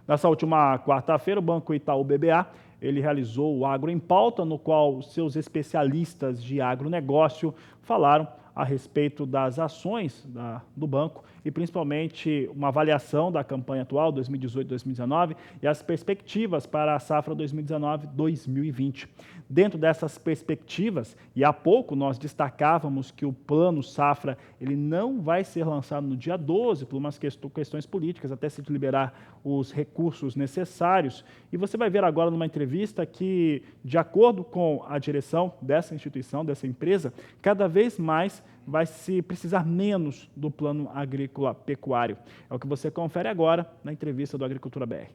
Nessa última quarta-feira, o Banco Itaú BBA, ele realizou o Agro em Pauta, no qual seus especialistas de agronegócio falaram a respeito das ações do banco e principalmente uma avaliação da campanha atual 2018-2019 e as perspectivas para a safra 2019-2020. Dentro dessas perspectivas, e há pouco nós destacávamos que o plano safra ele não vai ser lançado no dia 12 por umas questões políticas, até se liberar os recursos necessários. E você vai ver agora numa entrevista que, de acordo com a direção dessa instituição, dessa empresa, cada vez mais vai se precisar menos do plano agrícola pecuário. É o que você confere agora na entrevista do Agricultura BR.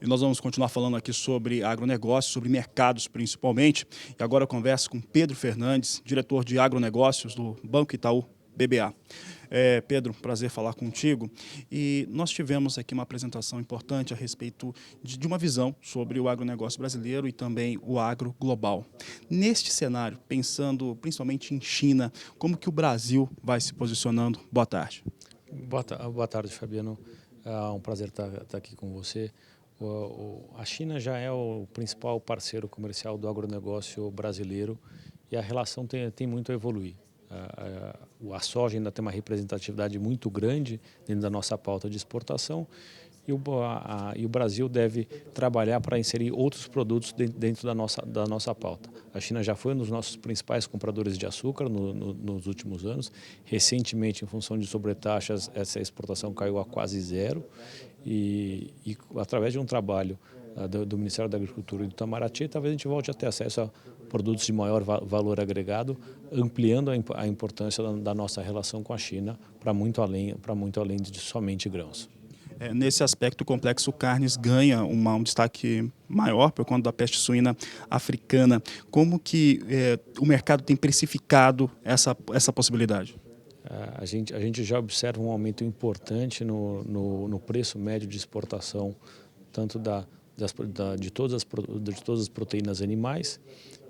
E nós vamos continuar falando aqui sobre agronegócio, sobre mercados principalmente. E agora eu converso com Pedro Fernandes, diretor de agronegócios do Banco Itaú BBA. Pedro, prazer falar contigo. E nós tivemos aqui uma apresentação importante a respeito de uma visão sobre o agronegócio brasileiro e também o agro global. Neste cenário, pensando principalmente em China, como que o Brasil vai se posicionando? Boa tarde. Boa tarde, Fabiano. É um prazer estar aqui com você. A China já é o principal parceiro comercial do agronegócio brasileiro e a relação tem muito a evoluir. A soja ainda tem uma representatividade muito grande dentro da nossa pauta de exportação e o Brasil deve trabalhar para inserir outros produtos dentro da nossa pauta. A China já foi um dos nossos principais compradores de açúcar nos últimos anos. Recentemente, em função de sobretaxas, essa exportação caiu a quase zero. E através de um trabalho do Ministério da Agricultura e do Itamaraty, talvez a gente volte a ter acesso a produtos de maior valor agregado, ampliando a importância da nossa relação com a China para muito além de somente grãos. Nesse aspecto, o complexo carnes ganha um destaque maior por conta da peste suína africana. Como que o mercado tem precificado essa possibilidade? A gente já observa um aumento importante no preço médio de exportação, tanto de todas as proteínas animais,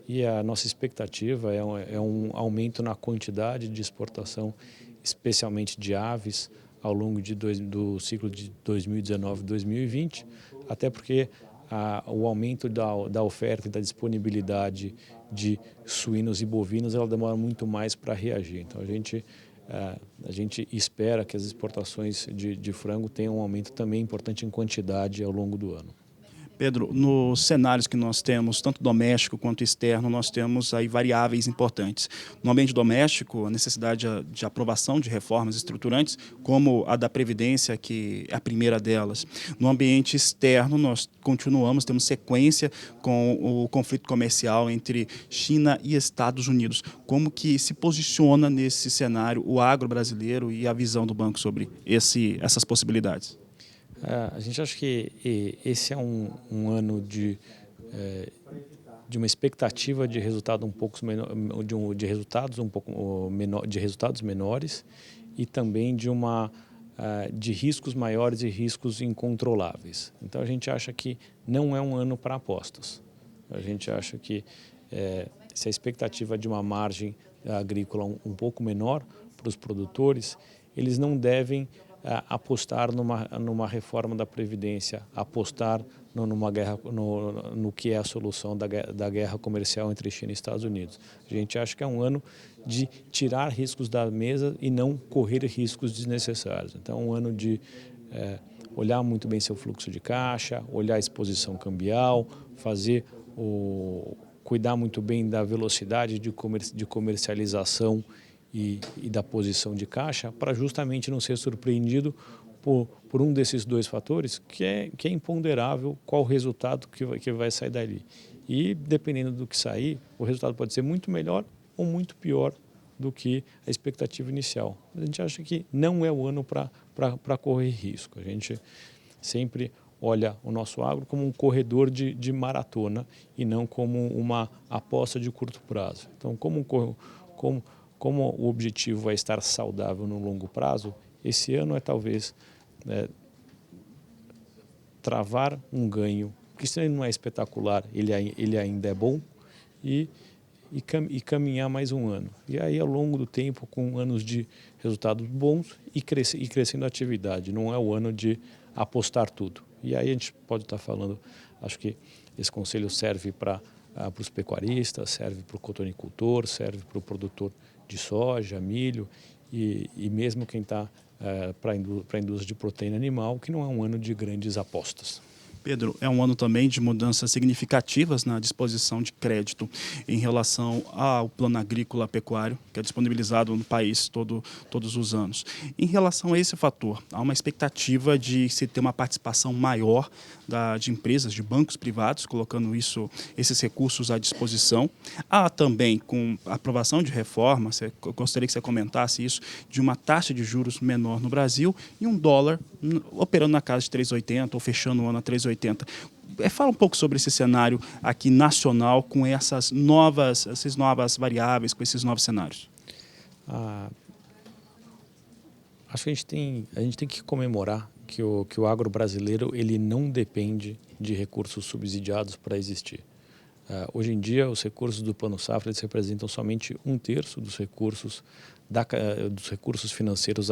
e a nossa expectativa é um aumento na quantidade de exportação, especialmente de aves, ao longo do ciclo de 2019 e 2020, até porque o aumento da oferta e da disponibilidade de suínos e bovinos ela demora muito mais para reagir. Então a gente espera que as exportações de frango tenham um aumento também importante em quantidade ao longo do ano. Pedro, nos cenários que nós temos, tanto doméstico quanto externo, nós temos aí variáveis importantes. No ambiente doméstico, a necessidade de aprovação de reformas estruturantes, como a da Previdência, que é a primeira delas. No ambiente externo, nós temos sequência com o conflito comercial entre China e Estados Unidos. Como que se posiciona nesse cenário o agro brasileiro e a visão do banco sobre essas possibilidades? A gente acha que esse é um ano de uma expectativa de resultado de resultados um pouco menor, de resultados menores e também de riscos maiores e riscos incontroláveis. Então a gente acha que não é um ano para apostas. A gente acha que se a expectativa de uma margem agrícola um pouco menor para os produtores, eles não devem apostar numa reforma da Previdência, apostar numa guerra, no que é a solução da guerra comercial entre China e Estados Unidos. A gente acha que é um ano de tirar riscos da mesa e não correr riscos desnecessários. Então é um ano de olhar muito bem seu fluxo de caixa, olhar a exposição cambial, cuidar muito bem da velocidade de comercialização e da posição de caixa, para justamente não ser surpreendido por um desses dois fatores, que é imponderável qual o resultado que vai sair dali. E, dependendo do que sair, o resultado pode ser muito melhor ou muito pior do que a expectativa inicial. A gente acha que não é o ano para correr risco. A gente sempre olha o nosso agro como um corredor de maratona e não como uma aposta de curto prazo. Então, como o objetivo é estar saudável no longo prazo, esse ano é talvez travar um ganho porque se ele não é espetacular, ele ainda é bom, e caminhar mais um ano. E aí, ao longo do tempo, com anos de resultados bons e crescendo a atividade. Não é o ano de apostar tudo. E aí a gente pode estar falando, acho que esse conselho serve para os pecuaristas, serve para o cotonicultor, serve para o produtor de soja, milho e mesmo quem está para a indústria de proteína animal, que não é um ano de grandes apostas. Pedro, é um ano também de mudanças significativas na disposição de crédito em relação ao plano agrícola pecuário, que é disponibilizado no país todos os anos. Em relação a esse fator, há uma expectativa de se ter uma participação maior de empresas, de bancos privados, colocando esses recursos à disposição. Há também, com a aprovação de reformas, eu gostaria que você comentasse isso, de uma taxa de juros menor no Brasil e um dólar operando na casa de 3,80 ou fechando o ano a 3,80. Fala um pouco sobre esse cenário aqui nacional com essas novas variáveis, com esses novos cenários. Acho que a gente tem que comemorar que o agro brasileiro ele não depende de recursos subsidiados para existir. Hoje em dia, os recursos do Plano Safra eles representam somente 1/3 dos recursos financeiros,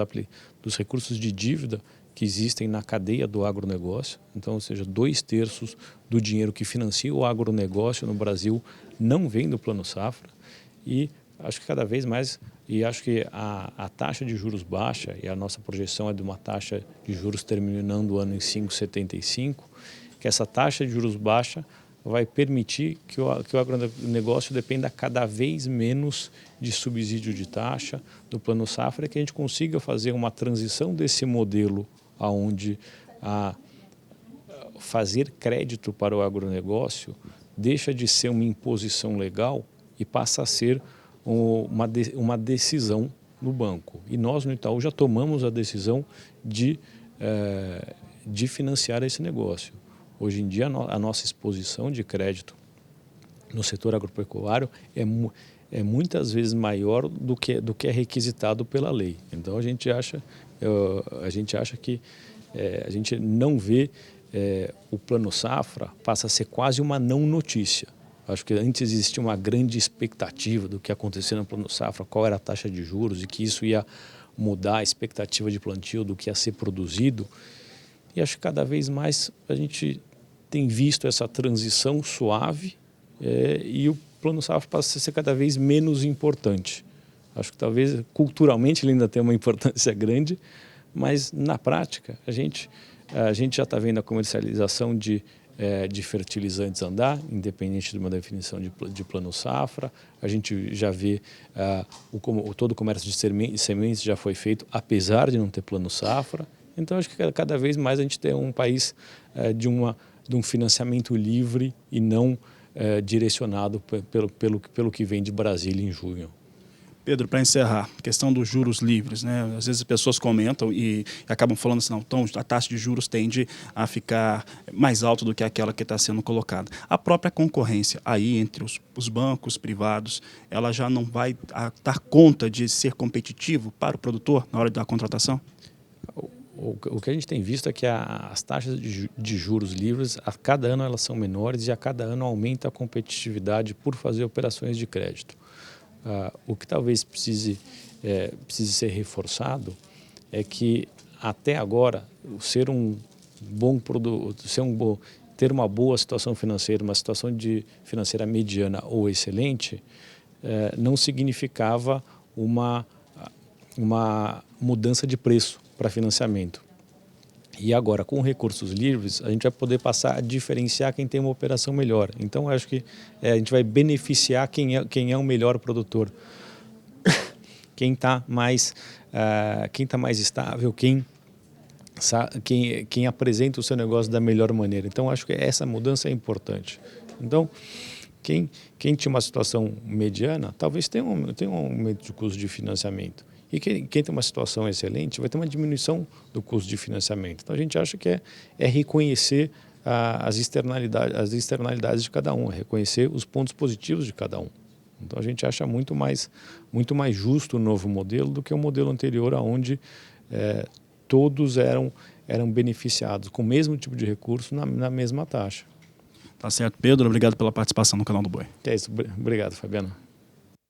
dos recursos de dívida que existem na cadeia do agronegócio. Então, ou seja, 2/3 do dinheiro que financia o agronegócio no Brasil não vem do Plano Safra. E acho que cada vez mais, e acho que a taxa de juros baixa, e a nossa projeção é de uma taxa de juros terminando o ano em 5,75, que essa taxa de juros baixa vai permitir que o agronegócio dependa cada vez menos de subsídio de taxa do Plano Safra, que a gente consiga fazer uma transição desse modelo onde fazer crédito para o agronegócio deixa de ser uma imposição legal e passa a ser uma decisão no banco. E nós, no Itaú, já tomamos a decisão de financiar esse negócio. Hoje em dia, a nossa exposição de crédito no setor agropecuário é muitas vezes maior do que é requisitado pela lei. Então, a gente acha que a gente não vê o Plano Safra passa a ser quase uma não notícia. Acho que antes existia uma grande expectativa do que acontecia no Plano Safra, qual era a taxa de juros e que isso ia mudar a expectativa de plantio do que ia ser produzido. E acho que cada vez mais a gente tem visto essa transição suave e o Plano Safra passa a ser cada vez menos importante. Acho que talvez culturalmente ele ainda tem uma importância grande, mas na prática a gente já está vendo a comercialização de fertilizantes andar, independente de uma definição de Plano Safra. A gente já vê todo o comércio de sementes já foi feito, apesar de não ter Plano Safra. Então, acho que cada vez mais a gente tem um país de um financiamento livre e não direcionado pelo que vem de Brasília em junho. Pedro, para encerrar, questão dos juros livres, né? Às vezes as pessoas comentam e acabam falando assim, não, então a taxa de juros tende a ficar mais alta do que aquela que está sendo colocada. A própria concorrência aí entre os bancos privados, ela já não vai dar conta de ser competitivo para o produtor na hora da contratação? O que a gente tem visto é que as taxas de juros livres, a cada ano elas são menores e a cada ano aumenta a competitividade por fazer operações de crédito. O que talvez precise ser reforçado é que até agora ser um bom produto, ter uma boa situação financeira, uma situação financeira mediana ou excelente, não significava uma mudança de preço para financiamento. E agora, com recursos livres, a gente vai poder passar a diferenciar quem tem uma operação melhor. Então, acho que a gente vai beneficiar quem é o melhor produtor. Quem está mais estável, quem apresenta o seu negócio da melhor maneira. Então, acho que essa mudança é importante. Então, quem tinha uma situação mediana, talvez tenha um aumento de custo de financiamento. E quem tem uma situação excelente vai ter uma diminuição do custo de financiamento. Então, a gente acha que é reconhecer as externalidades de cada um, é reconhecer os pontos positivos de cada um. Então, a gente acha muito mais justo o novo modelo do que o modelo anterior, onde todos eram beneficiados com o mesmo tipo de recurso na mesma taxa. Tá certo, Pedro, obrigado pela participação no Canal do Boi. É isso, obrigado, Fabiano.